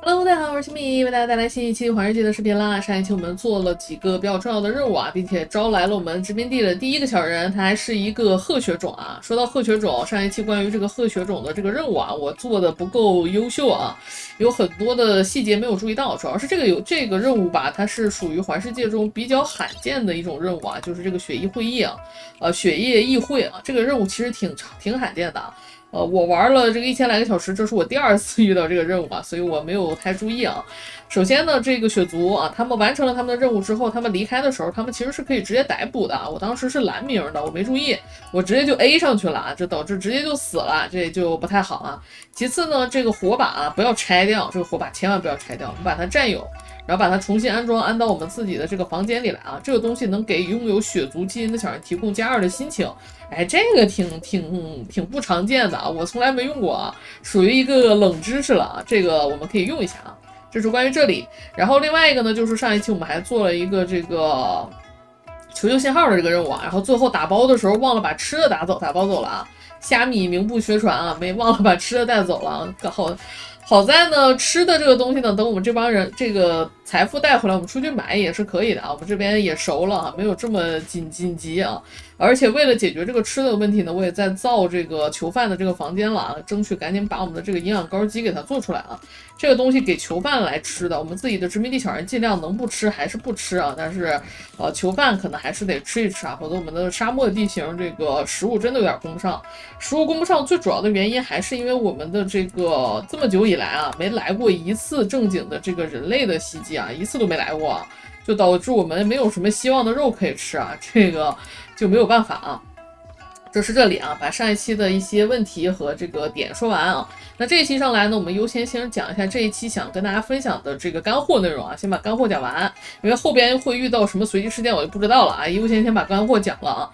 Hello，大家好，我是小米，为大家带来新一期环世界的视频啦。上一期我们做了几个比较重要的任务啊，并且招来了我们殖民地的第一个小人，他还是一个鹤血种啊。说到鹤血种，上一期关于这个鹤血种的这个任务啊，我做的不够优秀啊，有很多的细节没有注意到。主要是这个任务吧，它是属于环世界中比较罕见的一种任务啊，就是这个血液会议啊，血液议会啊，这个任务其实挺罕见的啊。我玩了这个1000来个小时，这是我第2次遇到这个任务啊，所以我没有太注意啊。首先呢，这个血族啊，他们完成了他们的任务之后，他们离开的时候，他们其实是可以直接逮捕的啊。我当时是蓝名的，我没注意，我直接就 A 上去了啊，这导致直接就死了，这就不太好啊。其次呢，这个火把啊不要拆掉，这个火把千万不要拆掉，我们把它占有。然后把它重新安装，安到我们自己的这个房间里来啊！这个东西能给拥有血族基因的小人提供+2的心情，哎，这个挺不常见的啊，我从来没用过啊，属于一个冷知识了啊，这个我们可以用一下啊。这是关于这里，然后另外一个呢，就是上一期我们还做了一个这个求救信号的这个任务啊，然后最后打包的时候忘了把吃的打包走了啊，虾米名不虚传啊，没忘了把吃的带走了，好在呢，吃的这个东西呢，等我们这帮人这个财富带回来，我们出去买也是可以的啊。我们这边也熟了啊，没有这么紧急啊。而且为了解决这个吃的问题呢，我也在造这个囚犯的这个房间了啊，争取赶紧把我们的这个营养膏机给它做出来啊。这个东西给囚犯来吃的，我们自己的殖民地小人尽量能不吃还是不吃啊。但是囚犯可能还是得吃一吃啊，否则我们的沙漠地形这个食物真的有点供不上。食物供不上最主要的原因还是因为我们的这个这么久以来啊，没来过一次正经的这个人类的袭击啊，一次都没来过啊，就导致我们没有什么希望的肉可以吃啊，这个就没有办法啊。这是这里啊，把上一期的一些问题和这个点说完啊。那这一期上来呢，我们优先先讲一下这一期想跟大家分享的这个干货内容啊，先把干货讲完，因为后边会遇到什么随机事件我就不知道了啊，优先把干货讲了啊。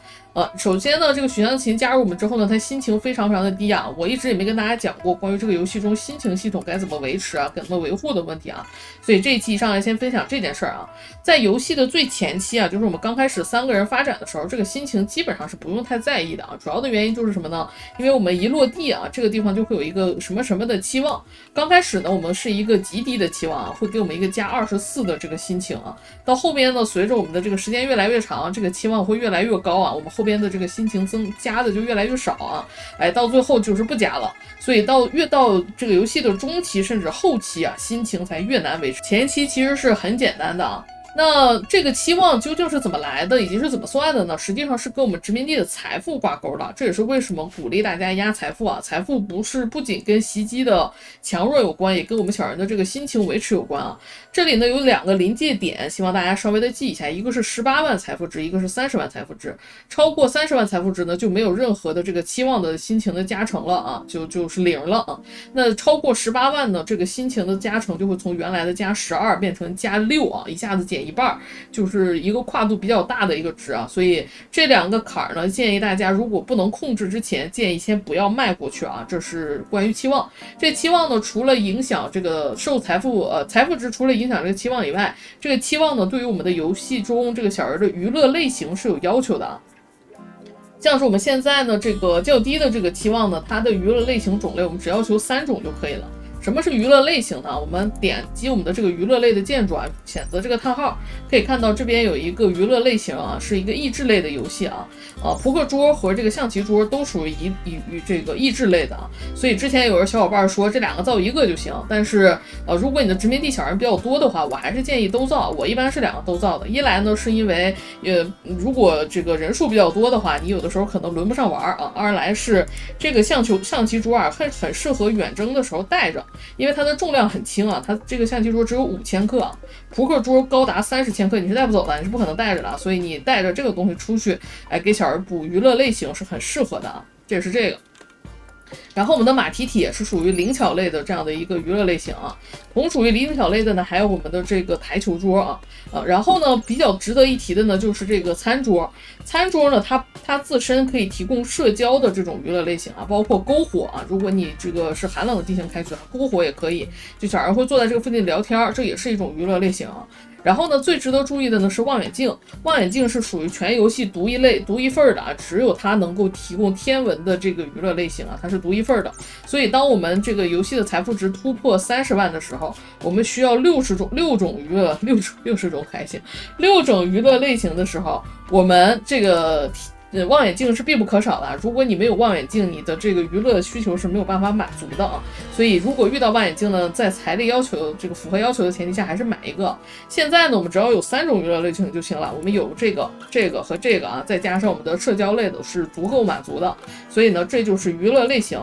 首先呢，这个许湘琴加入我们之后呢，他心情非常的低啊。我一直也没跟大家讲过关于这个游戏中心情系统该怎么维持啊，怎么维护的问题啊。所以这一期上来先分享这件事儿啊。在游戏的最前期啊，就是我们刚开始3个人发展的时候，这个心情基本上是不用太在意的啊。主要的原因就是什么呢？因为我们一落地啊，这个地方就会有一个什么什么的期望。刚开始呢，我们是一个极低的期望啊，会给我们一个+24的这个心情啊。到后边呢，随着我们的这个时间越来越长，这个期望会越来越高啊。我们后边的这个心情加的就越来越少啊，哎，到最后就是不加了。所以越到这个游戏的中期甚至后期啊，心情才越难维持。前期其实是很简单的啊。那这个期望究竟是怎么来的，以及是怎么算的呢？实际上是跟我们殖民地的财富挂钩的。这也是为什么鼓励大家压财富啊。财富不仅跟袭击的强弱有关，也跟我们小人的这个心情维持有关啊。这里呢有2个临界点，希望大家稍微的记一下，一个是18万财富值，一个是30万财富值。超过30万财富值呢，就没有任何的这个期望的心情的加成了啊，就是0了啊。那超过18万呢，这个心情的加成就会从原来的+12变成+6啊，一下子减1半，就是一个跨度比较大的一个值啊。所以这2个坎儿呢，建议大家如果不能控制之前，建议先不要迈过去啊。这是关于期望。这期望呢，除了影响这个受财富值，除了影响这个期望以外，这个期望呢，对于我们的游戏中这个小人的娱乐类型是有要求的啊。像是我们现在呢这个较低的这个期望呢，它的娱乐类型种类我们只要求3种就可以了。什么是娱乐类型呢？我们点击我们的这个娱乐类的建筑啊，选择这个叹号，可以看到这边有一个娱乐类型啊，是一个益智类的游戏啊。扑克桌和这个象棋桌都属于这个益智类的啊。所以之前有人小伙伴说这2个造一个就行，但是如果你的殖民地小人比较多的话，我还是建议都造。我一般是2个都造的。一来呢是因为如果这个人数比较多的话，你有的时候可能轮不上玩啊。二来是这个象棋桌啊，很适合远征的时候带着。因为它的重量很轻啊，它这个象棋桌只有5000克啊，扑克桌高达30千克，你是带不走的，你是不可能带着的，所以你带着这个东西出去，哎，给小人补娱乐类型是很适合的啊。这是这个。然后我们的马蹄铁是属于灵巧类的这样的一个娱乐类型啊，同属于灵巧类的呢，还有我们的这个台球桌啊，然后呢比较值得一提的呢就是这个餐桌。餐桌呢它自身可以提供社交的这种娱乐类型啊，包括篝火啊，如果你这个是寒冷的地形开局，篝火也可以，就小人会坐在这个附近聊天，这也是一种娱乐类型啊。然后呢，最值得注意的呢是望远镜，望远镜是属于全游戏独一类、独一份的啊，只有它能够提供天文的这个娱乐类型啊，它是独一份的。所以当我们这个游戏的财富值突破30万的时候，我们需要6种娱乐60种还行6种娱乐类型的时候，我们这个望远镜是必不可少的。如果你没有望远镜，你的这个娱乐需求是没有办法满足的啊。所以如果遇到望远镜呢，在财力要求这个符合要求的前提下，还是买一个。现在呢，我们只要有3种娱乐类型就行了。我们有这个和这个啊，再加上我们的社交类的是足够满足的。所以呢，这就是娱乐类型。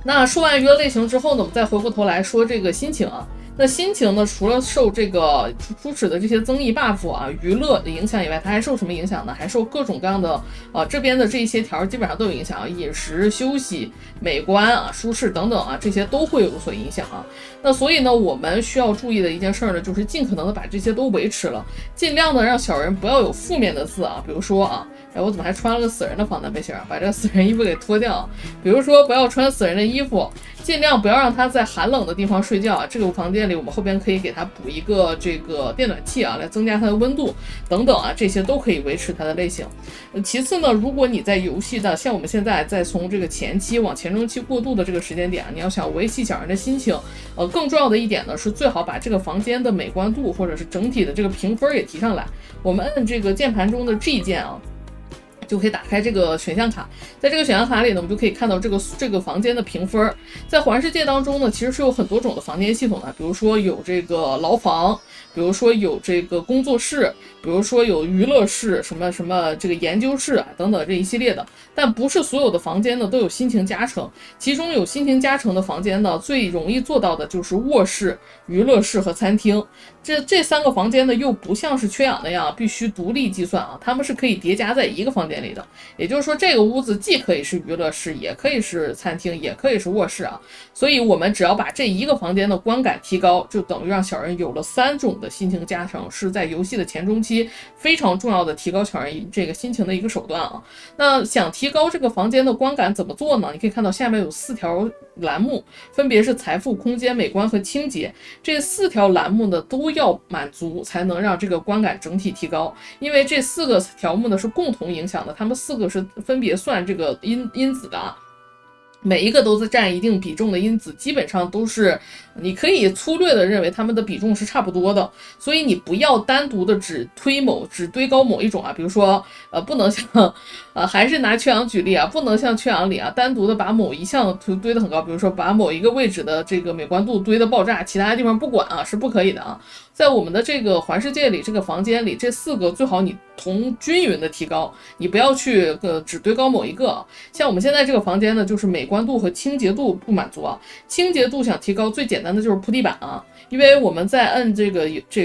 那说完娱乐类型之后呢，我们再回过头来说这个心情啊。那心情呢，除了受这个初始的这些增益 buff 啊、娱乐的影响以外，它还受什么影响呢？还受各种各样的这边的这些条基本上都有影响啊，饮食、休息、美观啊、舒适等等啊，这些都会有所影响啊。那所以呢，我们需要注意的一件事呢，就是尽可能的把这些都维持了，尽量的让小人不要有负面的字啊，比如说啊。我怎么还穿了个死人的防弹背心啊？把这个死人衣服给脱掉。比如说，不要穿死人的衣服，尽量不要让他在寒冷的地方睡觉啊。这个房间里，我们后边可以给他补一个这个电暖器啊，来增加它的温度等等啊，这些都可以维持它的类型。其次呢，如果你在游戏的像我们现在在从这个前期往前中期过渡的这个时间点，你要想维系小人的心情，更重要的一点呢是最好把这个房间的美观度或者是整体的这个评分也提上来。我们按这个键盘中的 G 键啊。就可以打开这个选项卡，在这个选项卡里呢，我们就可以看到这个房间的评分。在环世界当中呢，其实是有很多种的房间系统的，比如说有这个牢房，比如说有这个工作室，比如说有娱乐室，什么什么这个研究室啊等等这一系列的。但不是所有的房间呢都有心情加成，其中有心情加成的房间呢，最容易做到的就是卧室、娱乐室和餐厅。这3个房间呢，又不像是缺氧那样必须独立计算啊，它们是可以叠加在一个房间里的。也就是说，这个屋子既可以是娱乐室，也可以是餐厅，也可以是卧室啊。所以我们只要把这一个房间的观感提高，就等于让小人有了3种的心情加成，是在游戏的前中期非常重要的提高小人这个心情的一个手段啊。那想提高这个房间的观感怎么做呢？你可以看到下面有4条栏目，分别是财富、空间、美观和清洁。这4条栏目呢都要满足，才能让这个观感整体提高。因为这4个条目呢是共同影响的，它们4个是分别算这个因子的啊。每一个都在占一定比重的因子，基本上都是你可以粗略的认为它们的比重是差不多的，所以你不要单独的只堆高某一种啊，比如说不能像还是拿缺氧举例啊，不能像缺氧里啊单独的把某一项堆得很高，比如说把某一个位置的这个美观度堆得爆炸，其他地方不管啊，是不可以的啊。在我们的这个环世界里，这个房间里，这4个最好你同均匀的提高，你不要去只堆高某一个。像我们现在这个房间呢，就是美观度和清洁度不满足啊。清洁度想提高，最简单的就是铺地板啊，因为我们在摁这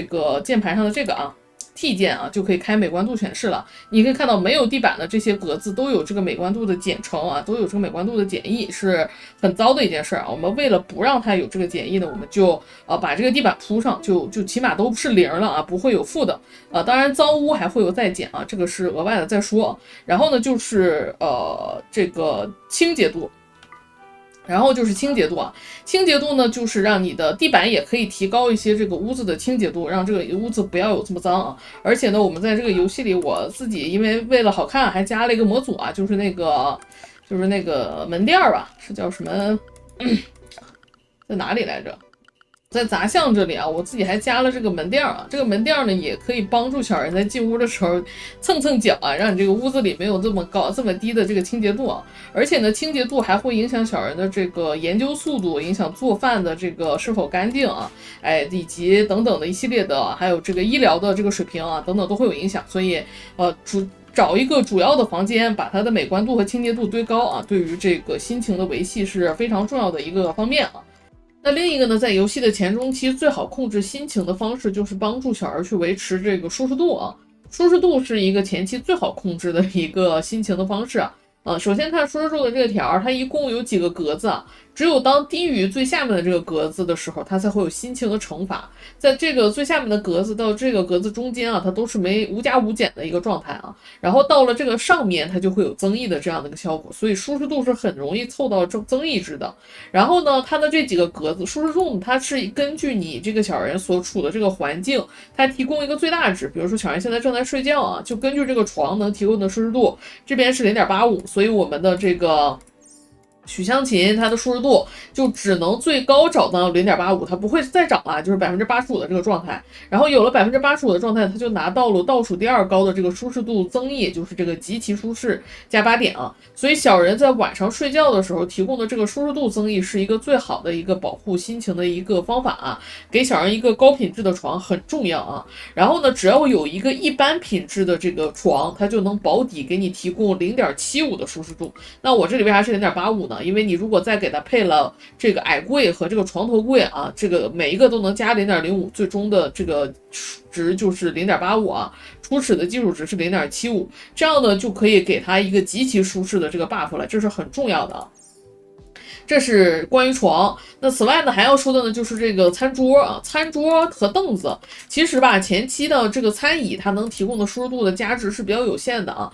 个键盘上的这个啊。T 键啊，就可以开美观度显示了。你可以看到没有地板的这些格子都有这个美观度的减乘啊，都有这个美观度的减益，是很糟的一件事啊。我们为了不让它有这个减益呢，我们就把这个地板铺上，就起码都是0了啊，不会有负的。当然脏污还会有再减啊，这个是额外的再说。然后呢，就是这个清洁度。然后就是清洁度啊，清洁度呢，就是让你的地板也可以提高一些这个屋子的清洁度，让这个屋子不要有这么脏啊。而且呢，我们在这个游戏里，我自己因为为了好看，还加了一个模组啊，就是那个门店吧，是叫什么？在哪里来着？在杂项这里啊，我自己还加了这个门垫啊，这个门垫呢也可以帮助小人在进屋的时候蹭蹭脚啊，让你这个屋子里没有这么低的这个清洁度啊。而且呢，清洁度还会影响小人的这个研究速度，影响做饭的这个是否干净啊，以及等等的一系列的，还有这个医疗的这个水平啊，等等都会有影响。所以找一个主要的房间，把它的美观度和清洁度堆高啊，对于这个心情的维系是非常重要的一个方面啊。那另一个呢，在游戏的前中期最好控制心情的方式就是帮助小儿去维持这个舒适度啊。舒适度是一个前期最好控制的一个心情的方式啊。首先看舒适度的这个条，它一共有几个格子啊？只有当低于最下面的这个格子的时候，它才会有心情的乘法。在这个最下面的格子到这个格子中间啊，它都是无加无减的一个状态啊。然后到了这个上面，它就会有增益的这样的一个效果，所以舒适度是很容易凑到增益值的。然后呢，它的这几个格子舒适度，它是根据你这个小人所处的这个环境，它提供一个最大值。比如说小人现在正在睡觉啊，就根据这个床能提供的舒适度，这边是0.85，所以我们的这个许香琴它的舒适度就只能最高涨到0.85，它不会再涨了，就是85%的这个状态。然后有了85%的状态，它就拿到了倒数第2高的这个舒适度增益，就是这个极其舒适加8点啊。所以小人在晚上睡觉的时候提供的这个舒适度增益是一个最好的一个保护心情的一个方法啊，给小人一个高品质的床很重要啊。然后呢，只要有一个一般品质的这个床，它就能保底给你提供0.75的舒适度。那我这里为啥是0.85呢？因为你如果再给它配了这个矮柜和这个床头柜啊，这个每一个都能加0.05，最终的这个值就是0.85啊，初始的基础值是0.75，这样呢就可以给它一个极其舒适的这个 buff 了，这是很重要的啊。这是关于床。那此外呢，还要说的呢就是这个餐桌啊，餐桌和凳子。其实吧，前期的这个餐椅它能提供的舒适度的价值是比较有限的啊。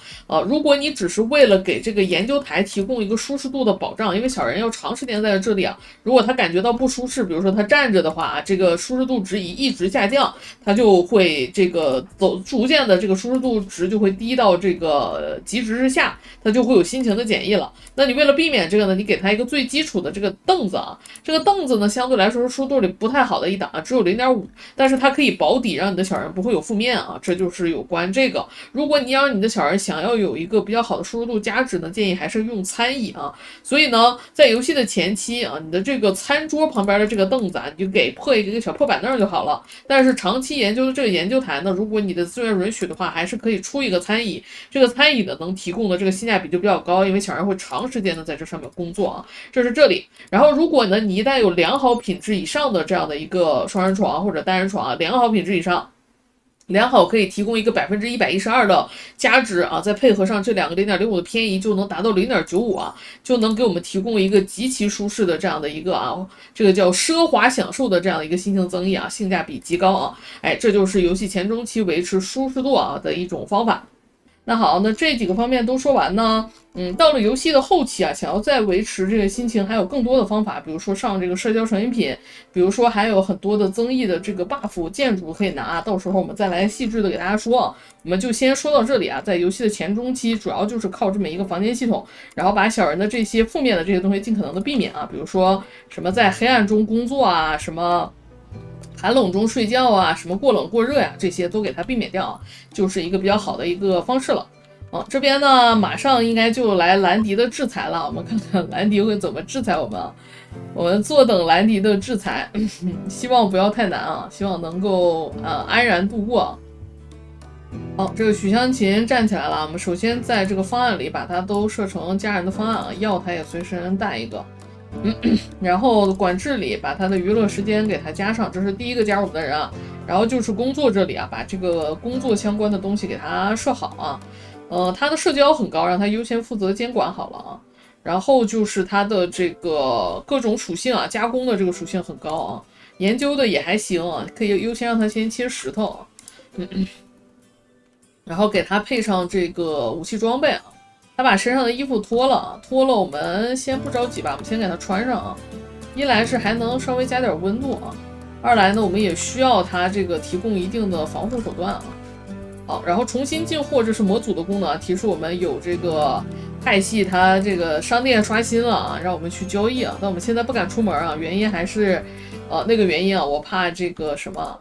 如果你只是为了给这个研究台提供一个舒适度的保障，因为小人要长时间在这里啊，如果他感觉到不舒适，比如说他站着的话，这个舒适度值一直下降，他就会这个逐渐的这个舒适度值就会低到这个极值之下，他就会有心情的减益了。那你为了避免这个呢，你给他一个最基础的这个凳子啊，这个凳子呢相对来说是舒适度里不太好的一档啊，只有0.5，但是它可以保底，让你的小人不会有负面啊，这就是有关这个。如果你让你的小人想要有一个比较好的舒适度价值呢，建议还是用餐椅啊。所以呢，在游戏的前期啊，你的这个餐桌旁边的这个凳子啊，你就给破一个小破板凳就好了。但是长期研究的这个研究台呢，如果你的资源允许的话，还是可以出一个餐椅。这个餐椅呢能提供的这个性价比就比较高，因为小人会长时间的在这上面工作啊。这是这里。然后如果呢你一旦有良好品质以上的这样的一个双人床或者单人床啊，良好品质以上。良好可以提供一个112%的加值啊，再配合上这两个0.05的偏移，就能达到0.95啊，就能给我们提供一个极其舒适的这样的一个啊，这个叫奢华享受的这样的一个心情增益啊，性价比极高啊，哎，这就是游戏前中期维持舒适度啊的一种方法。那好，那这几个方面都说完呢，到了游戏的后期啊，想要再维持这个心情，还有更多的方法，比如说上这个社交成瘾品，比如说还有很多的增益的这个 buff 建筑可以拿，到时候我们再来细致的给大家说啊。我们就先说到这里啊，在游戏的前中期，主要就是靠这么一个房间系统，然后把小人的这些负面的这些东西尽可能的避免啊，比如说什么在黑暗中工作啊，什么寒冷中睡觉啊，什么过冷过热呀，这些都给它避免掉啊，就是一个比较好的一个方式了。这边呢马上应该就来兰迪的制裁了，我们看看兰迪会怎么制裁我们啊。我们坐等兰迪的制裁，希望不要太难啊，希望能够安然度过。好，这个许香琴站起来了，我们首先在这个方案里把它都设成家人的方案啊，药它也随身带一个。然后管制里把他的娱乐时间给他加上，这是第一个加入我们的人啊。然后就是工作这里啊，把这个工作相关的东西给他设好啊。他的社交很高，让他优先负责监管好了啊。然后就是他的这个各种属性啊，加工的这个属性很高啊，研究的也还行啊，可以优先让他先切石头啊。然后给他配上这个武器装备啊。他把身上的衣服脱了，我们先不着急吧，我们先给他穿上啊。一来是还能稍微加点温度啊，二来呢我们也需要他这个提供一定的防护手段啊。好，然后重新进货，这是模组的功能啊，提示我们有这个派系它这个商店刷新了啊，让我们去交易啊。但我们现在不敢出门啊，原因还是那个原因啊，我怕这个什么，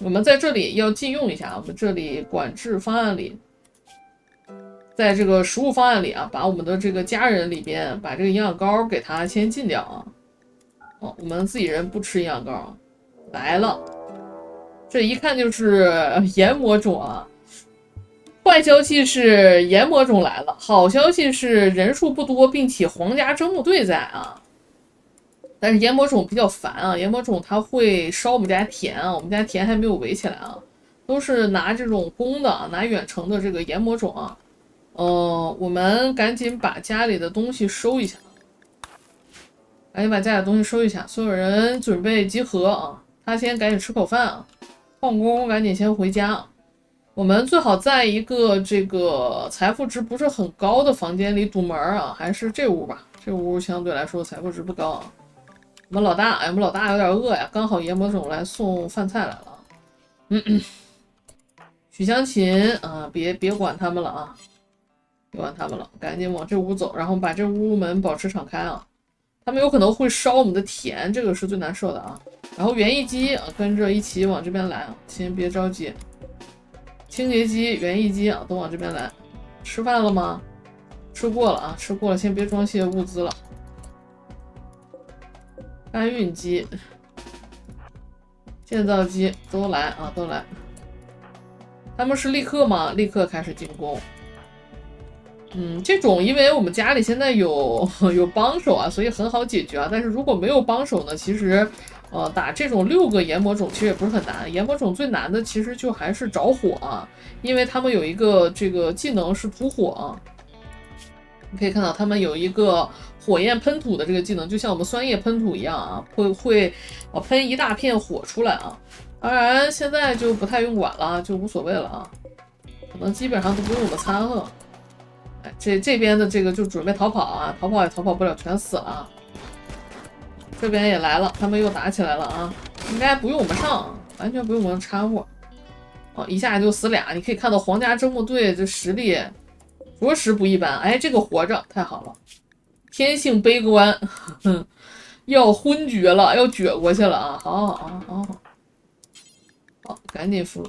我们在这里要禁用一下，我们这里管制方案里。在这个食物方案里啊，把我们的这个家人里边把这个营养膏给它先禁掉啊。我们自己人不吃营养膏。来了，这一看就是研磨种啊。坏消息是研磨种来了，好消息是人数不多，并且皇家征募队在啊。但是研磨种比较烦啊，研磨种它会烧我们家田啊，我们家田还没有围起来啊，都是拿这种公的，拿远程的这个研磨种啊。我们赶紧把家里的东西收一下，赶紧把家里的东西收一下，所有人准备集合啊！他先赶紧吃口饭啊，矿工赶紧先回家。我们最好在一个这个财富值不是很高的房间里堵门啊，还是这屋吧，这屋相对来说财富值不高啊。我们老大，我们老大有点饿呀，刚好阎魔种来送饭菜来了。许香琴啊，别管他们了啊，别管他们了，赶紧往这屋走，然后把这屋门保持敞开啊。他们有可能会烧我们的田，这个是最难受的啊。然后园艺机啊，跟着一起往这边来啊，先别着急。清洁机、园艺机啊，都往这边来。吃饭了吗？吃过了啊，吃过了，先别装卸物资了。搬运机、建造机都来啊，都来。他们是立刻吗？立刻开始进攻。这种因为我们家里现在有帮手啊，所以很好解决啊。但是如果没有帮手呢，其实，打这种6个研魔种其实也不是很难。研魔种最难的其实就还是着火啊，因为他们有一个这个技能是吐火啊。你可以看到他们有一个火焰喷吐的这个技能，就像我们酸液喷吐一样啊，会喷一大片火出来啊。当然现在就不太用管了，就无所谓了啊，可能基本上都不用我们掺和。这边的这个就准备逃跑啊，逃跑也逃跑不了，全死了啊。这边也来了，他们又打起来了啊，应该不用我们上，完全不用我们掺和。一下就死俩，你可以看到皇家征木队这实力着实不一般。哎，这个活着太好了，天性悲观，要昏厥了，要撅过去了啊！好，赶紧扶，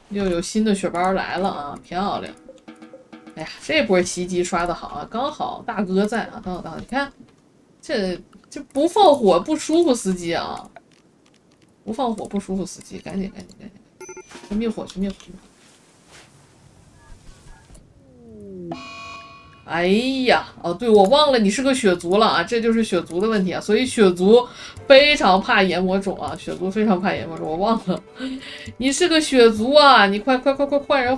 又有新的血包来了啊，漂亮！哎呀，这波袭击刷的好啊，刚好大哥在啊，刚好，你看这不放火不舒服，司机啊，不放火不舒服，司机，赶紧，去灭火去灭火！哎呀，对，我忘了你是个血族了啊，这就是血族的问题啊，所以血族非常怕炎魔种啊，血族非常怕炎魔种，我忘了，你是个血族啊，你快换人！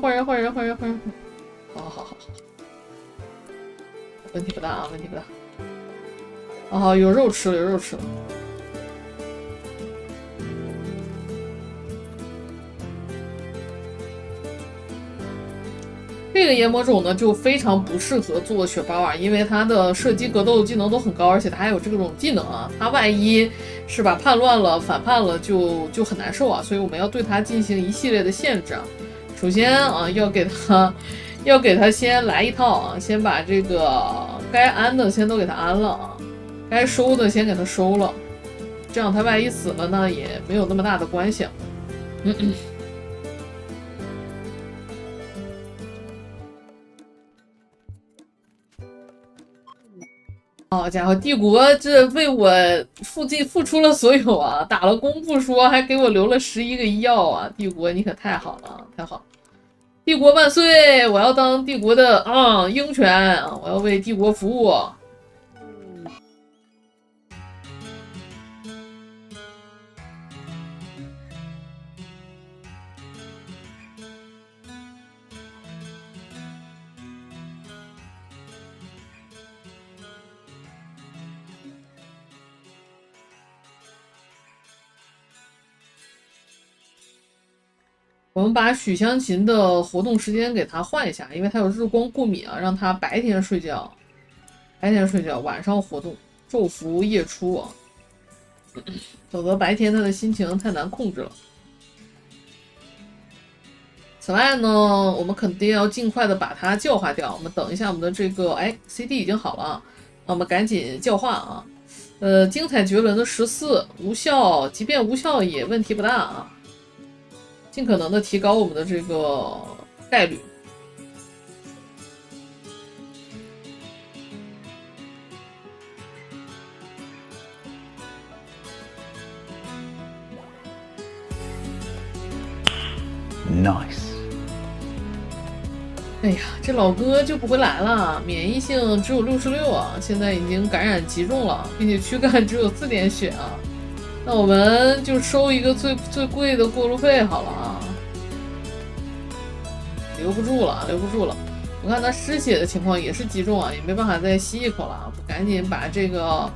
好，问题不大啊，问题不大。好，有肉吃了。这个炎魔种呢，就非常不适合做血包啊，因为它的射击格斗技能都很高，而且它还有这种技能啊，它万一是吧叛乱了、反叛了，就很难受啊，所以我们要对它进行一系列的限制啊。首先啊，要给它先来一套啊，先把这个该安的先都给它安了啊，该收的先给它收了，这样它万一死了呢，也没有那么大的关系。好家伙，帝国这为我付出了所有啊！打了工不说，还给我留了11个医药啊！帝国你可太好了，太好！帝国万岁！我要当帝国的鹰犬，我要为帝国服务。我们把许香琴的活动时间给他换一下，因为他有日光过敏啊，让他白天睡觉，晚上活动，昼伏夜出啊，否则白天他的心情太难控制了。此外呢，我们肯定要尽快的把它教化掉。我们等一下，我们的这个CD 已经好了啊，那我们赶紧教化啊。精彩绝伦的14无效，即便无效也问题不大啊。尽可能的提高我们的这个概率。Nice。哎呀，这老哥就不回来了，免疫性只有66啊，现在已经感染极重了，并且躯干只有4点血啊。那我们就收一个最贵的过路费好了啊，留不住了。我看他失血的情况也是击中啊，也没办法再吸一口了啊，赶紧把这个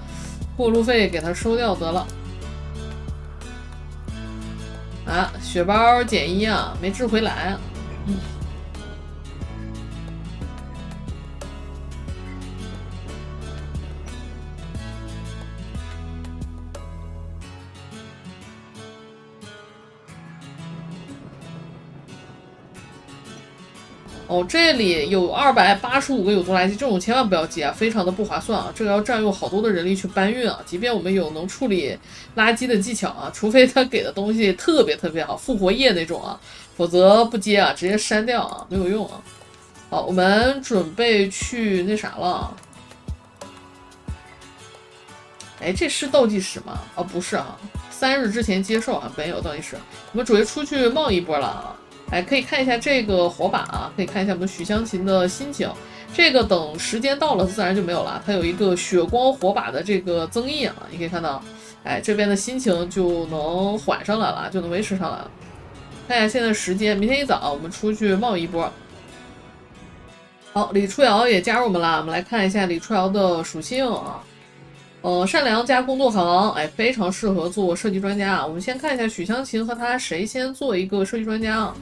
过路费给他收掉得了。啊，血包减1啊，没治回来啊。哦，这里有285个有毒垃圾，这种千万不要接啊，非常的不划算啊！这个要占用好多的人力去搬运啊。即便我们有能处理垃圾的技巧啊，除非他给的东西特别特别好，复活液那种啊，否则不接啊，直接删掉啊，没有用啊。好，我们准备去那啥了。哎，这是倒计时吗？哦，不是啊，3日之前接受啊，没有倒计时。我们准备出去冒一波了啊。哎，可以看一下这个火把啊，可以看一下我们许香琴的心情。这个等时间到了，自然就没有了。它有一个血光火把的这个增益啊，你可以看到，哎，这边的心情就能缓上来了，就能维持上来了。看一下现在时间，明天一早我们出去冒一波。好，李初瑶也加入我们了，我们来看一下李初瑶的属性啊。善良加工作狂，哎，非常适合做设计专家啊。我们先看一下许香琴和他谁先做一个设计专家啊？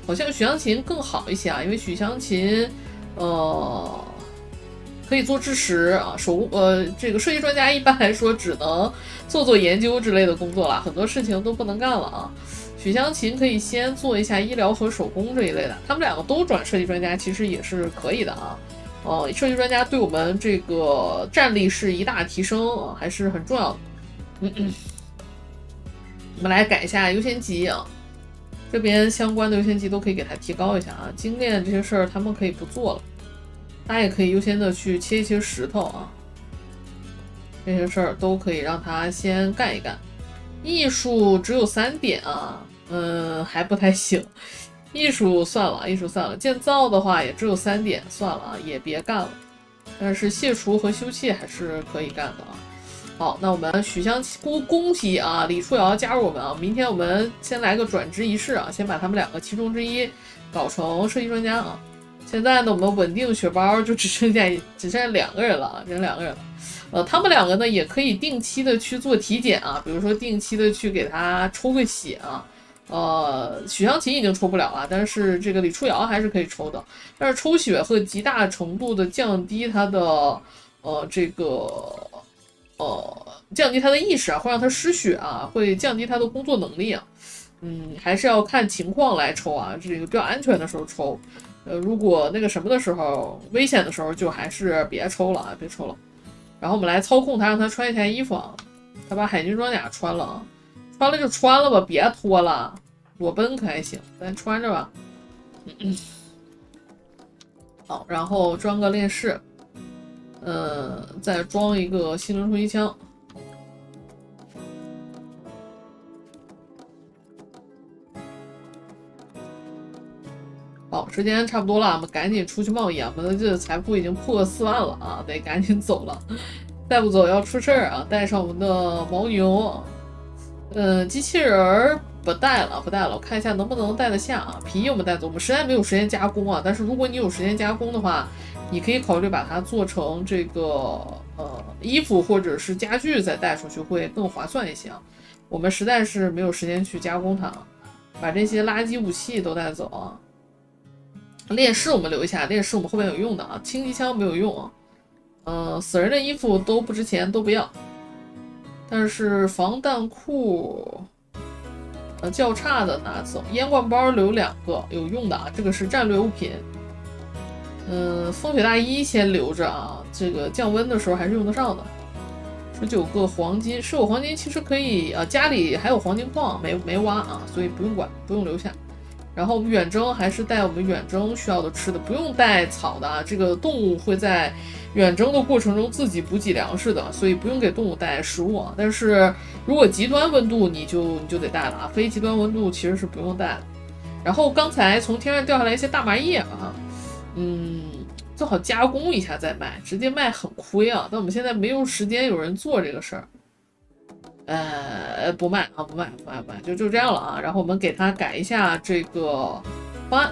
好像许香琴更好一些啊，因为许香琴，可以做知识啊，这个设计专家一般来说只能做研究之类的工作了，很多事情都不能干了啊。许香琴可以先做一下医疗和手工这一类的，他们两个都转设计专家其实也是可以的啊。设计专家对我们这个战力是一大提升啊，还是很重要的。我们来改一下优先级啊，这边相关的优先级都可以给它提高一下啊。精炼这些事儿他们可以不做了，大家也可以优先的去切一切石头啊，这些事儿都可以让他先干一干。艺术只有3点啊，还不太行。艺术算了，建造的话也只有3点，算了，也别干了。但是卸除和修葺还是可以干的啊。好，那我们许香恭喜啊，李初瑶加入我们啊！明天我们先来个转职仪式啊，先把他们2个其中之一搞成设计专家啊。现在呢，我们稳定血包就只剩下2个人了啊，只剩2个人了。他们2个呢也可以定期的去做体检啊，比如说定期的去给他抽个血啊。许香琴已经抽不了了，但是这个李初瑶还是可以抽的。但是抽血会极大程度的降低他的降低他的意识啊，会让他失血啊，会降低他的工作能力啊。还是要看情况来抽啊，这个比较安全的时候抽。如果那个什么的时候，危险的时候就还是别抽了啊，别抽了。然后我们来操控他，让他穿一下衣服啊，他把海军装甲穿了啊。穿了就穿了吧，别脱了。裸奔可还行，咱穿着吧。好，然后装个链式，再装一个新轮冲击枪。好，时间差不多了，我们赶紧出去贸易啊！我们的这个财富已经破4万了啊，得赶紧走了，再不走要出事儿啊！带上我们的牦牛。机器人不带了，我看一下能不能带得下啊。皮衣我们带走，我们实在没有时间加工啊。但是如果你有时间加工的话，你可以考虑把它做成这个衣服或者是家具再带出去，会更划算一些啊。我们实在是没有时间去加工它，把这些垃圾武器都带走啊。链式我们留一下，链式我们后面有用的啊。轻机枪没有用啊。死人的衣服都不值钱，都不要。但是防弹裤，较差的拿走，烟罐包留2个有用的啊，这个是战略物品。风雪大衣先留着啊，这个降温的时候还是用得上的。19个黄金，15黄金其实可以啊，家里还有黄金矿没挖啊，所以不用管，不用留下。然后我们远征还是带我们远征需要的吃的，不用带草的啊。这个动物会在远征的过程中自己补给粮食的，所以不用给动物带食物啊。但是如果极端温度你就得带了啊，非极端温度其实是不用带的。然后刚才从天上掉下来一些大麻叶啊，最好加工一下再卖，直接卖很亏啊。但我们现在没有时间有人做这个事儿。不卖啊，不卖，就这样了啊。然后我们给他改一下这个方案。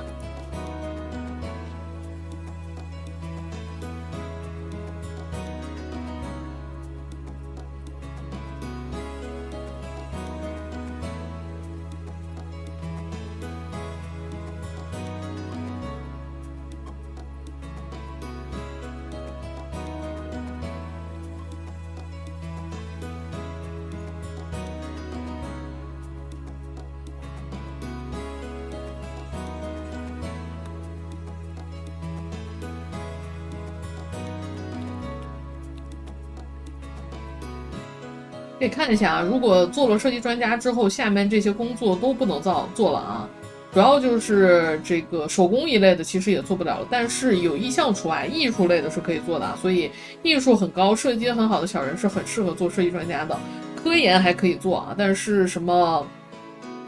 可以看一下啊，如果做了设计专家之后，下面这些工作都不能做了啊。主要就是这个手工一类的其实也做不了了，但是有一项除外，艺术类的是可以做的，所以艺术很高、设计很好的小人是很适合做设计专家的。科研还可以做啊，但是什么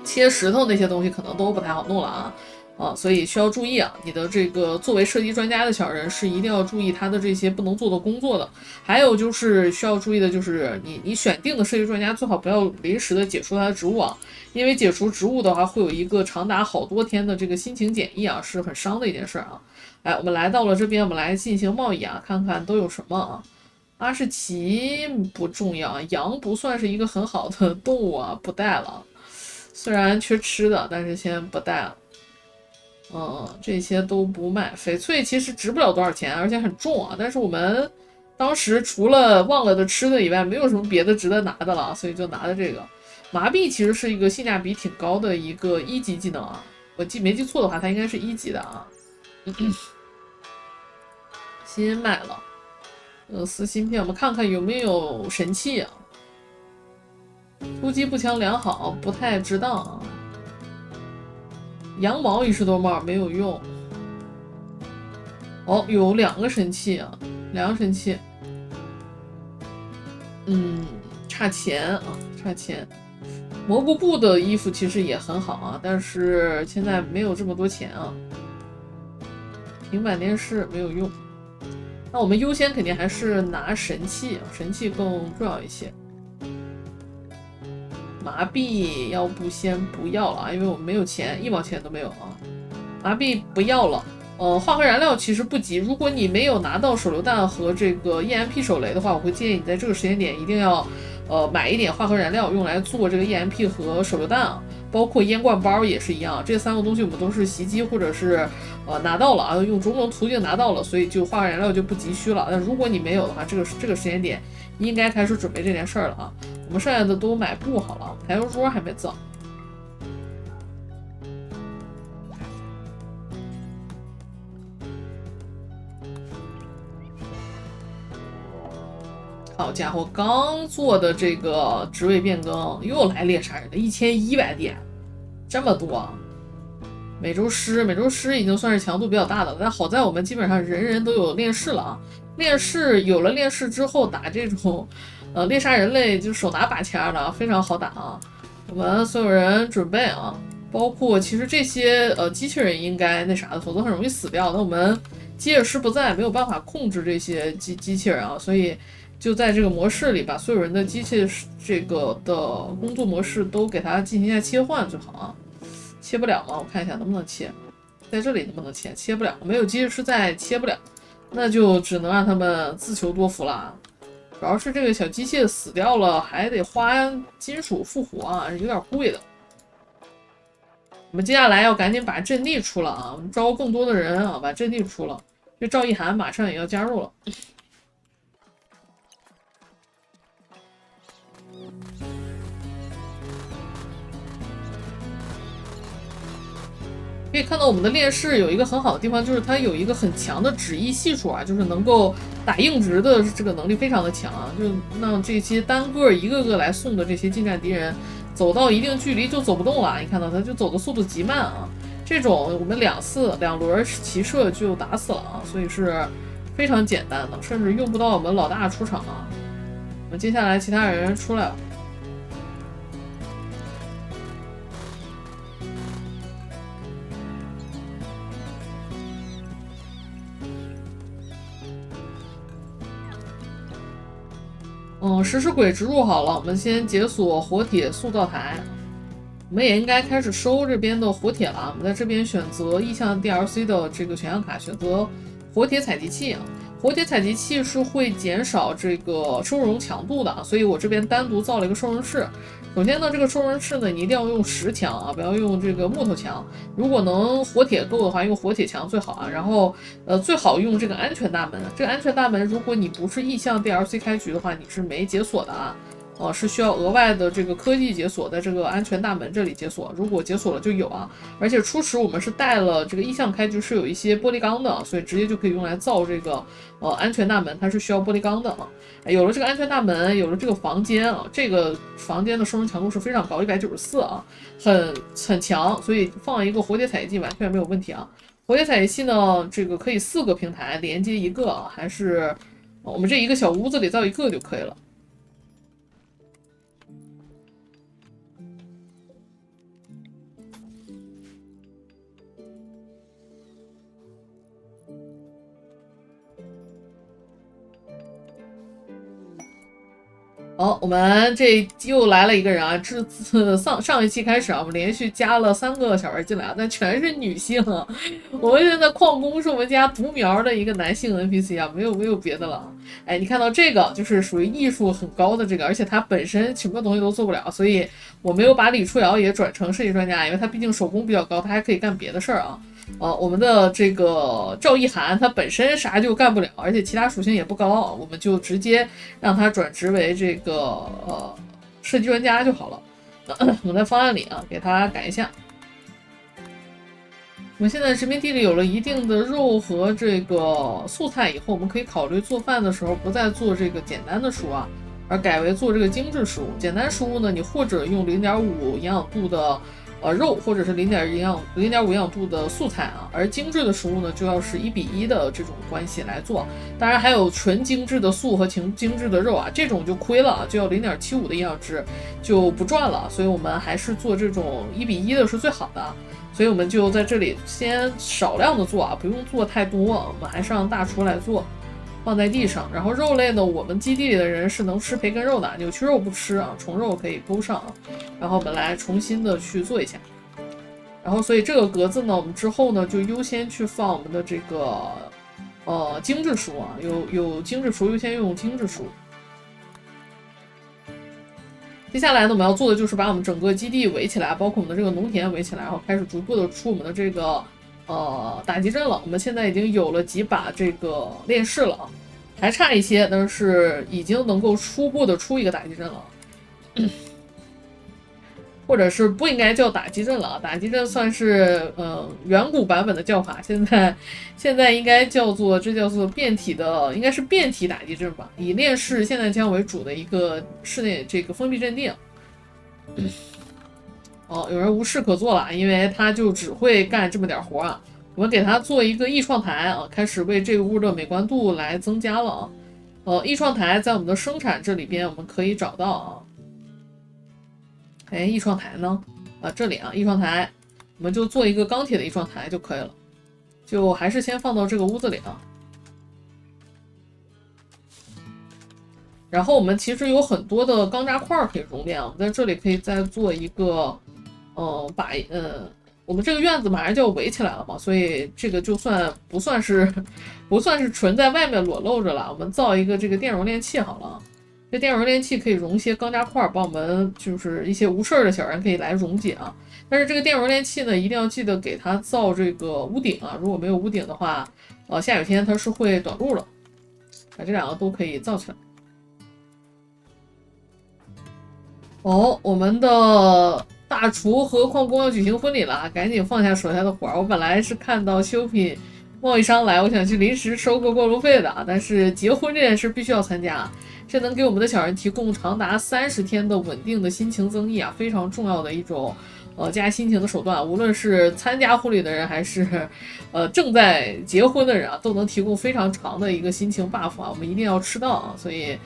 切石头那些东西可能都不太好弄了啊，所以需要注意啊，你的这个作为设计专家的小人是一定要注意他的这些不能做的工作的。还有就是需要注意的就是你选定的设计专家最好不要临时的解除他的职务啊，因为解除职务的话会有一个长达好多天的这个心情检疫啊，是很伤的一件事啊。哎，我们来到了这边，我们来进行贸易啊，看看都有什么啊。阿什奇不重要，羊不算是一个很好的动物啊，不带了。虽然缺吃的，但是先不带了。这些都不卖。翡翠其实值不了多少钱，而且很重啊。但是我们当时除了忘了的吃的以外，没有什么别的值得拿的了，所以就拿的这个。麻痹其实是一个性价比挺高的一个1级技能啊，我没记错的话，它应该是1级的啊。先买了。撕芯片，我们看看有没有神器啊？突击步枪良好，不太值当啊。羊毛与石头帽没有用。有2个神器啊，2个神器。差钱啊，差钱。蘑菇布的衣服其实也很好啊，但是现在没有这么多钱啊。平板电视没有用。那我们优先肯定还是拿神器，神器更重要一些。麻痹要不先不要了啊，因为我们没有钱，1毛钱都没有啊。麻痹不要了。化合燃料其实不急，如果你没有拿到手榴弹和这个 EMP 手雷的话，我会建议你在这个时间点一定要买一点化合燃料，用来做这个 EMP 和手榴弹啊。包括烟罐包也是一样，这3个东西我们都是袭击或者是拿到了啊，用种种途径拿到了，所以就化合燃料就不急需了。但如果你没有的话，这个时间点应该开始准备这件事儿了啊。我们剩下的都买布好了，台球桌还没造。好家伙，刚做的这个职位变更又来猎杀人了，1100点，这么多啊！美洲狮已经算是强度比较大的了，但好在我们基本上人人都有链式了啊。有了链式之后，打这种猎杀人类就手拿把掐的非常好打啊。我们所有人准备啊，包括其实这些机器人应该那啥的，否则很容易死掉。那我们机械师不在，没有办法控制这些机器人啊，所以就在这个模式里把所有人的机器这个的工作模式都给它进行一下切换最好啊。切不了吗？我看一下能不能切，在这里能不能切？切不了，没有机械师在切不了，那就只能让他们自求多福了。主要是这个小机械死掉了，还得花金属复活啊，有点贵的。我们接下来要赶紧把阵地出了啊，我们招更多的人啊，把阵地出了。这赵一涵马上也要加入了。可以看到我们的链式有一个很好的地方，就是它有一个很强的指意系数啊，就是能够打硬直的这个能力非常的强啊，就让这些单个一个个来送的这些近战敌人走到一定距离就走不动了。你看到它就走的速度极慢啊，这种我们2轮骑射就打死了啊，所以是非常简单的，甚至用不到我们老大出场啊。我们接下来其他人出来了。食尸鬼植入好了，我们先解锁活铁塑造台。我们也应该开始收这边的活铁了。我们在这边选择意向 DLC 的这个选项卡，选择活铁采集器啊。活铁采集器是会减少这个收容强度的，所以我这边单独造了一个收容室。首先呢，这个收容室呢，你一定要用石墙啊，不要用这个木头墙。如果能活铁够的话，用活铁墙最好啊。然后最好用这个安全大门。这个安全大门，如果你不是意向 DLC 开局的话，你是没解锁的啊。是需要额外的这个科技解锁，在这个安全大门这里解锁。如果解锁了就有啊，而且初始我们是带了这个意向开局是有一些玻璃钢的，所以直接就可以用来造这个安全大门，它是需要玻璃钢的啊。有了这个安全大门，有了这个房间啊，这个房间的生存强度是非常高，194啊，很强，所以放一个活铁采集器完全没有问题啊。活铁采集器呢，这个可以4个平台连接一个啊，还是我们这一个小屋子里造一个就可以了。好，我们这又来了一个人啊！自上一期开始啊，我们连续加了3个小人进来啊，但全是女性啊。我们现在矿工是我们家独苗的一个男性 NPC 啊，没有别的了。哎，你看到这个就是属于艺术很高的这个，而且他本身什么东西都做不了，所以我没有把李初瑶也转成设计专家，因为他毕竟手工比较高，他还可以干别的事儿啊。我们的这个赵一涵他本身啥就干不了，而且其他属性也不高，我们就直接让他转职为这个设计专家就好了。我在方案里啊给他改一下。我们现在殖民地里有了一定的肉和这个素菜以后，我们可以考虑做饭的时候不再做这个简单的食物啊，而改为做这个精致食物。简单食物呢，你或者用0.5营养度的肉，或者是0.5营养度的素菜啊，而精致的食物呢，就要是1:1的这种关系来做。当然还有纯精致的素和精致的肉啊，这种就亏了，就要0.75的营养值，就不赚了。所以我们还是做这种1:1的是最好的。所以我们就在这里先少量的做啊，不用做太多，我们还是让大厨来做。放在地上，然后肉类呢，我们基地里的人是能吃培根肉的，扭曲肉不吃啊，虫肉可以勾上啊。然后我们来重新的去做一下，然后所以这个格子呢，我们之后呢就优先去放我们的这个精致书啊，有精致书优先用精致书。接下来呢，我们要做的就是把我们整个基地围起来，包括我们的这个农田围起来，然后开始逐步的出我们的这个打击阵了。我们现在已经有了几把这个链式了，还差一些，但是已经能够初步的出一个打击阵了。或者是不应该叫打击阵了，打击阵算是远古版本的叫法，现在应该叫做变体的，应该是变体打击阵吧，以链式现代枪为主的一个室内这个封闭阵地。有人无事可做了，因为他就只会干这么点活啊。我们给他做一个易创台啊，开始为这个屋的美观度来增加了啊。易创台在我们的生产这里边我们可以找到啊。易创台呢？这里啊，易创台，我们就做一个钢铁的易创台就可以了，就还是先放到这个屋子里啊。然后我们其实有很多的钢渣块可以熔炼啊，我们在这里可以再做一个，我们这个院子马上就要围起来了嘛，所以这个就算不算是纯在外面裸露着了，我们造一个这个电熔炼器好了。这电熔炼器可以熔一些钢渣块，帮我们就是一些无事的小人可以来溶解啊。但是这个电熔炼器呢，一定要记得给它造这个屋顶啊，如果没有屋顶的话，下雨天它是会短路了。把这两个都可以造起来。我们的大厨和矿工要举行婚礼了，赶紧放下手下的活儿。我本来是看到修品贸易商来，我想去临时收个过路费的，但是结婚这件事必须要参加。这能给我们的小人提供长达30天的稳定的心情增益啊，非常重要的一种加心情的手段。无论是参加婚礼的人，还是正在结婚的人啊，都能提供非常长的一个心情 buff 啊。我们一定要吃到啊，所以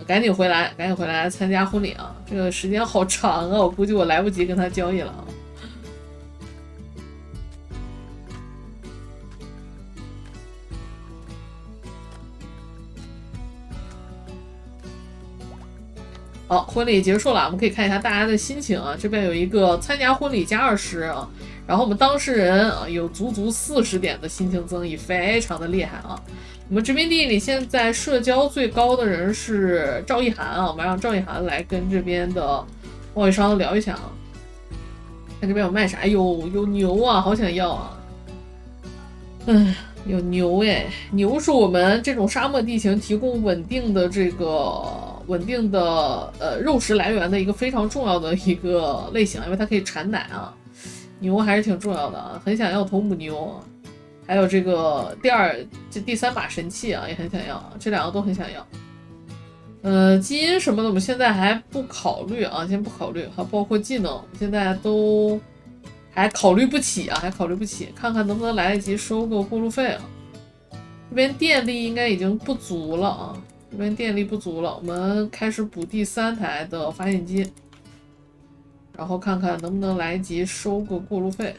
赶紧回来参加婚礼啊！这个时间好长啊，我估计我来不及跟他交易了啊。好，婚礼结束了，我们可以看一下大家的心情啊。这边有一个参加婚礼加20啊，然后我们当事人啊有足40点的心情增益，非常的厉害啊。我们殖民地里现在社交最高的人是赵一涵啊，我们让赵一涵来跟这边的贸易商聊一下啊。看这边有卖啥？有牛啊，好想要啊。有牛哎，牛是我们这种沙漠地形提供稳定的这个稳定的肉食来源的一个非常重要的一个类型，因为它可以产奶啊。牛还是挺重要的啊，很想要头母牛，还有这个第三把神器啊，也很想要，这两个都很想要。基因什么的我们现在还不考虑啊，先不考虑，还包括技能，现在都还考虑不起啊，还考虑不起，看看能不能来得及收个过路费啊。这边电力应该已经不足了啊，这边电力不足了，我们开始补第3台的发电机，然后看看能不能来得及收个过路费。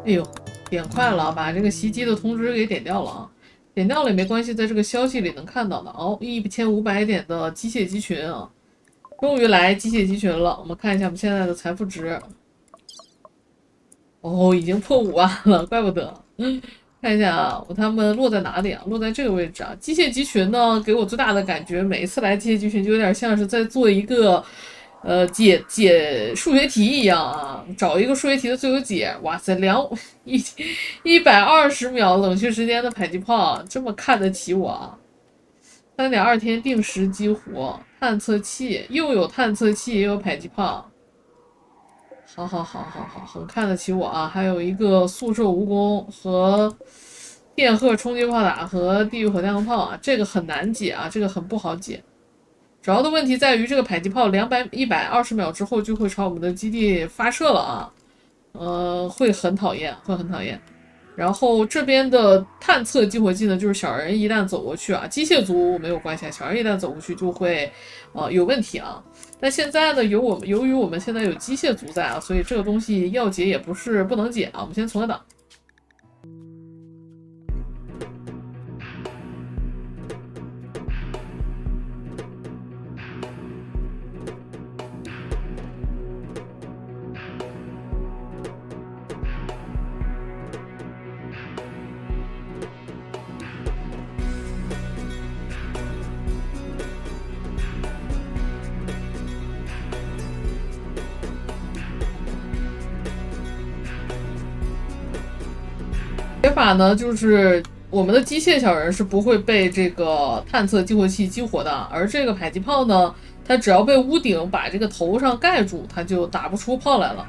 哎呦，点快了，把这个袭击的通知给点掉了啊！点掉了也没关系，在这个消息里能看到的。哦，1500点的机械集群啊，终于来机械集群了。我们看一下我们现在的财富值。哦，已经破5万了，怪不得。看一下啊，他们落在哪里啊？落在这个位置啊。机械集群呢，给我最大的感觉，每一次来机械集群就有点像是在做一个。解数学题一样啊，找一个数学题的最优解。哇塞，120秒冷却时间的迫击炮，这么看得起我啊！3.2天定时激活探测器，又有探测器，也有迫击炮，好，很看得起我啊！还有一个速射蜈蚣和电荷冲击炮塔和地狱火弹炮啊，这个很难解啊，这个很不好解。主要的问题在于这个迫击炮120秒之后就会朝我们的基地发射了啊，会很讨厌，会很讨厌。然后这边的探测激活剂呢，就是小人一旦走过去啊，机械族没有关系，小人一旦走过去就会有问题啊。但现在呢，由于我们现在有机械族在啊，所以这个东西要解也不是不能解啊。我们先从个档。解法呢，就是我们的机械小人是不会被这个探测激活器激活的，而这个迫击炮呢，它只要被屋顶把这个头上盖住，它就打不出炮来了。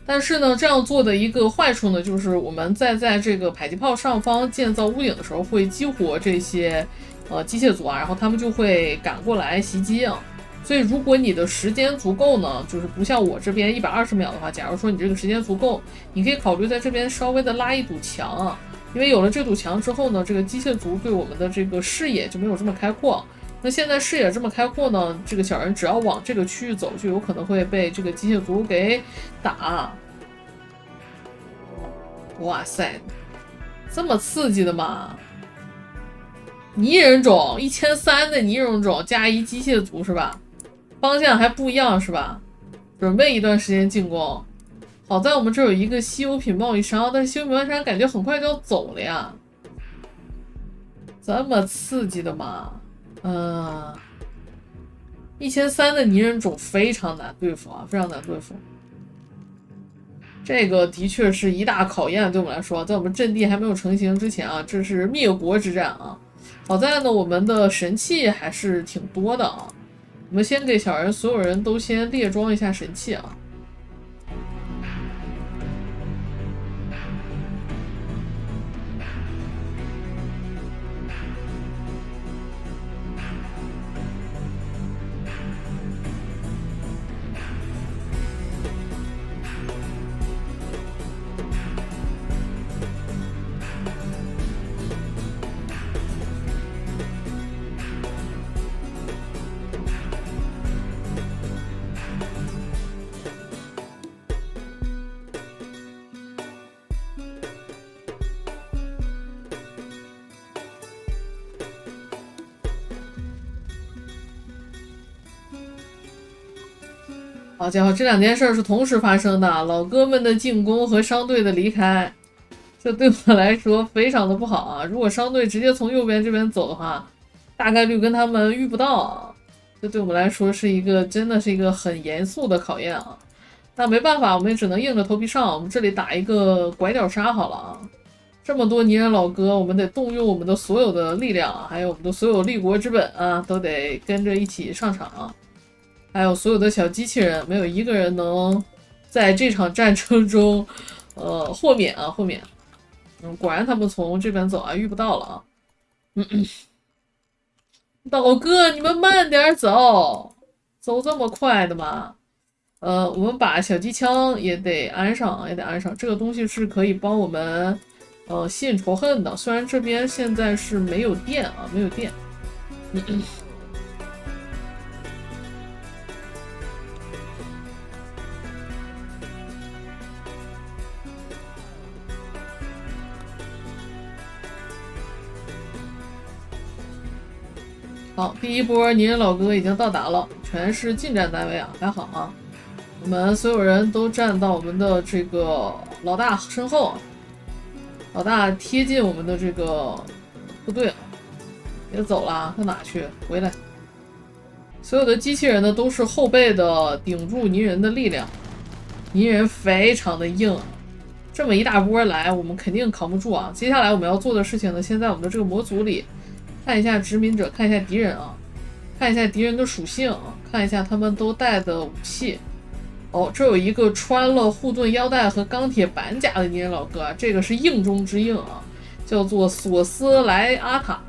但是呢，这样做的一个坏处呢，就是我们在这个迫击炮上方建造屋顶的时候，会激活这些机械族啊，然后他们就会赶过来袭击啊。所以如果你的时间足够呢，就是不像我这边120秒的话，假如说你这个时间足够，你可以考虑在这边稍微的拉一堵墙啊，因为有了这堵墙之后呢，这个机械族对我们的这个视野就没有这么开阔。那现在视野这么开阔呢，这个小人只要往这个区域走，就有可能会被这个机械族给打。哇塞，这么刺激的吗？拟人种1300的拟人种加一机械族是吧？方向还不一样是吧？准备一段时间进攻。好在我们这有一个稀有品贸易商，但是稀有品贸易商感觉很快就要走了呀。这么刺激的吗？1300的拟人种非常难对付啊，非常难对付。这个的确是一大考验，对我们来说，在我们阵地还没有成型之前啊，这是灭国之战啊。好在呢，我们的神器还是挺多的啊。我们先给小人所有人都先列装一下神器啊。好家伙，这两件事是同时发生的，老哥们的进攻和商队的离开，这对我来说非常的不好啊！如果商队直接从右边这边走的话，大概率跟他们遇不到啊，这对我们来说是一个真的是一个很严肃的考验啊。那没办法，我们也只能硬着头皮上，我们这里打一个拐角杀好了啊！这么多泥人老哥，我们得动用我们的所有的力量，还有我们的所有立国之本啊，都得跟着一起上场啊！还有所有的小机器人，没有一个人能在这场战争中，豁免啊，豁免。果然他们从这边走啊，遇不到了啊。老哥，你们慢点走，走这么快的吗？我们把小机枪也得安上，也得安上。这个东西是可以帮我们，吸引仇恨的。虽然这边现在是没有电啊，没有电。好，第一波泥人老哥已经到达了，全是近战单位啊，还好啊。我们所有人都站到我们的这个老大身后，老大贴近我们的这个部队，别走了，到哪去？回来！所有的机器人呢都是后背的顶住泥人的力量，泥人非常的硬，这么一大波来，我们肯定扛不住啊。接下来我们要做的事情呢，先在我们的这个模组里看一下殖民者，看一下敌人啊，看一下敌人的属性啊，看一下他们都带的武器。哦，这有一个穿了护盾腰带和钢铁板甲的泥人老哥啊，这个是硬中之硬啊，叫做索斯莱阿塔。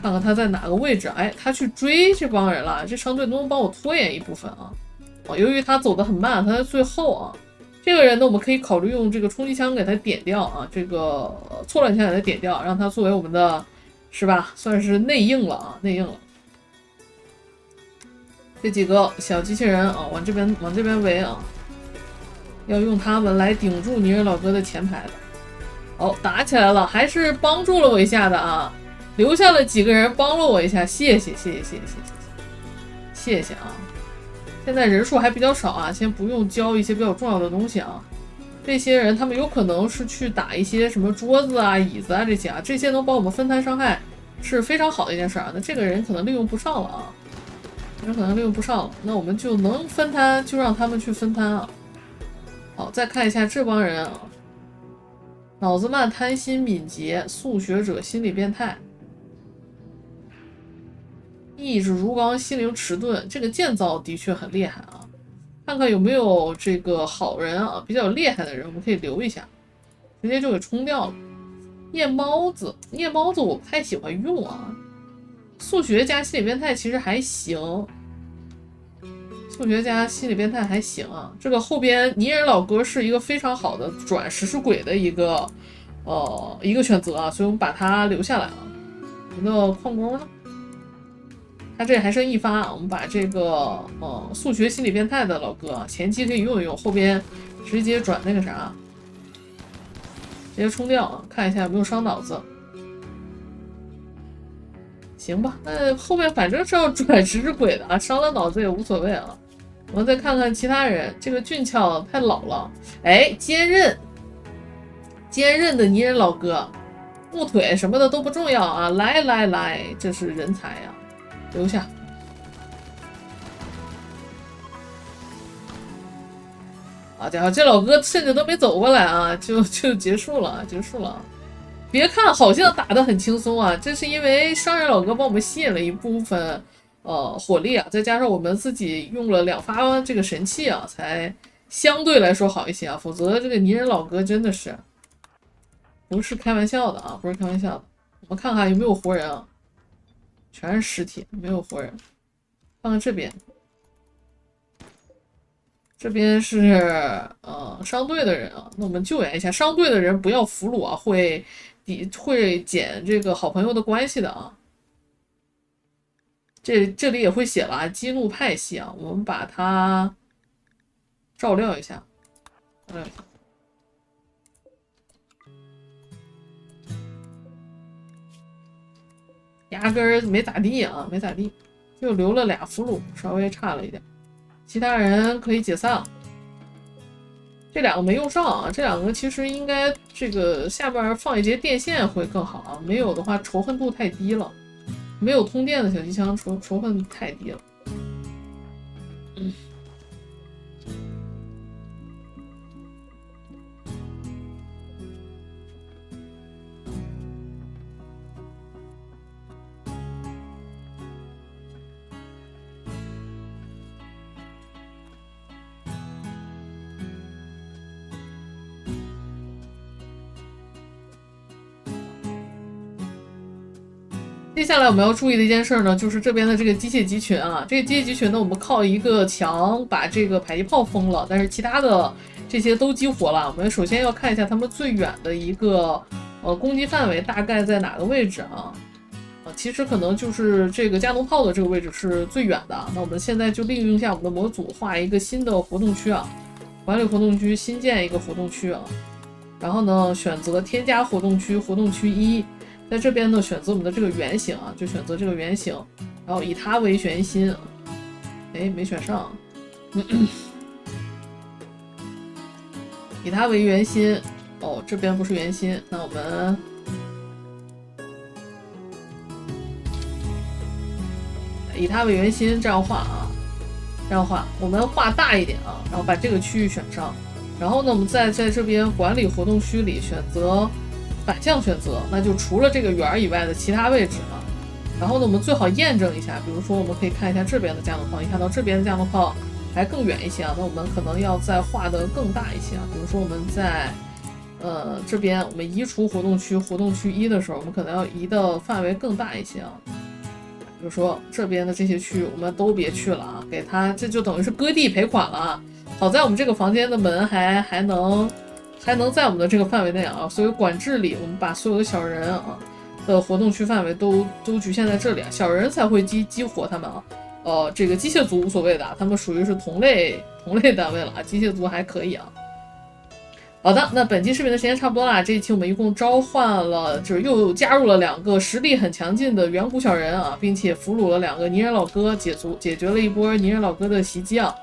看看他在哪个位置，哎，他去追这帮人了，这商队能不能帮我拖延一部分啊？哦，由于他走得很慢，他在最后啊。这个人呢，我们可以考虑用这个冲击枪给他点掉啊，这个错乱枪给他点掉，让他作为我们的，是吧？算是内应了啊，内应了。这几个小机器人啊，往这边围啊，要用他们来顶住泥人老哥的前排的。哦，打起来了，还是帮助了我一下的啊，留下了几个人帮了我一下，谢谢啊！现在人数还比较少啊，先不用交一些比较重要的东西啊。这些人他们有可能是去打一些什么桌子啊、椅子啊这些啊，这些能帮我们分摊伤害是非常好的一件事啊。那这个人可能利用不上了啊。有可能利用不上了，那我们就能分摊，就让他们去分摊啊。好，再看一下这帮人啊，脑子慢、贪心、敏捷、速学者、心理变态、意志如钢、心灵迟钝。这个建造的确很厉害啊，看看有没有这个好人啊，比较厉害的人，我们可以留一下，直接就给冲掉了。夜猫子我不太喜欢用啊。数学加心理变态其实还行，数学加心理变态还行啊。这个后边泥人老哥是一个非常好的转食尸鬼的一个选择啊，所以我们把它留下来啊。我们的矿工呢？他这里还剩一发啊，我们把这个数学心理变态的老哥啊，前期可以用一用，后边直接转那个啥，直接冲掉啊，看一下有没有伤脑子。行吧，那后面反正是要转食尸鬼的啊，伤了脑子也无所谓啊。我们再看看其他人，这个俊俏太老了，哎，坚韧的泥人老哥，木腿什么的都不重要啊，来，这是人才啊，留下。好家伙，这老哥甚至都没走过来啊，就结束了。别看好像打得很轻松啊，这是因为商人老哥帮我们吸引了一部分火力啊，再加上我们自己用了2发这个神器啊，才相对来说好一些啊，否则这个泥人老哥真的是不是开玩笑的啊，不是开玩笑的。我们看看有没有活人啊，全是尸体，没有活人。看看这边。这边是商队的人啊，那我们救援一下商队的人，不要俘虏啊，会减这个好朋友的关系的啊。这里也会写了啊，激怒派系啊，我们把它照料一下，压根儿没咋地啊，没咋地，就留了2俘虏，稍微差了一点。其他人可以解散了。这两个没用上啊，这两个其实应该这个下边放一节电线会更好啊，没有的话仇恨度太低了，没有通电的小机枪仇恨太低了。接下来我们要注意的一件事呢，就是这边的这个机械集群啊，这个机械集群呢，我们靠一个墙把这个迫击炮封了，但是其他的这些都激活了。我们首先要看一下他们最远的一个攻击范围大概在哪个位置啊？其实可能就是这个加农炮的这个位置是最远的。那我们现在就利用一下我们的模组，画一个新的活动区啊，管理活动区，新建一个活动区啊，然后呢选择添加活动区，活动区1。在这边呢，选择我们的这个圆形啊，就选择这个圆形，然后以它为圆心。哎，没选上，以它为圆心。哦，这边不是圆心，那我们以它为圆心，这样画啊，这样画。我们画大一点啊，然后把这个区域选上。然后呢，我们再在这边管理活动区里选择。反向选择，那就除了这个圆以外的其他位置啊。然后呢，我们最好验证一下，比如说我们可以看一下这边的加农炮，你看到这边的加农炮还更远一些啊，那我们可能要再画得更大一些啊。比如说我们在这边我们移除活动区1的时候，我们可能要移的范围更大一些啊。比如说这边的这些区域我们都别去了啊，给它这就等于是割地赔款了啊。好在我们这个房间的门还能在我们的这个范围内啊，所以管制里我们把所有的小人啊的活动区范围都局限在这里啊，小人才会激活他们啊，这个机械族无所谓的，他们属于是同类单位了啊，机械族还可以啊。好的，那本期视频的时间差不多啦，这一期我们一共召唤了，就是又加入了2个实力很强劲的远古小人啊，并且俘虏了2个泥人老哥，解决了一波泥人老哥的袭击啊。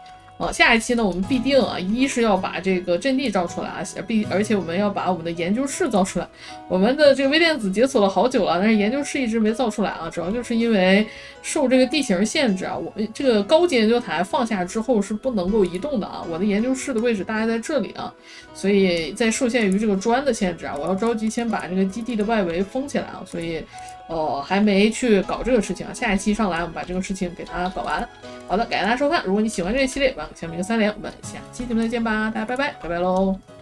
下一期呢，我们必定啊，一是要把这个阵地造出来啊，而且我们要把我们的研究室造出来。我们的这个微电子解锁了好久了，但是研究室一直没造出来啊，主要就是因为受这个地形限制啊，我们这个高级研究台放下之后是不能够移动的啊，我的研究室的位置大概在这里啊，所以在受限于这个砖的限制啊，我要着急先把这个基地的外围封起来啊，所以还没去搞这个事情啊，下一期上来我们把这个事情给它搞完。好的，感谢大家收看，如果你喜欢这一系列，帮我下面一个3连，我们下期节目再见吧，大家拜拜喽。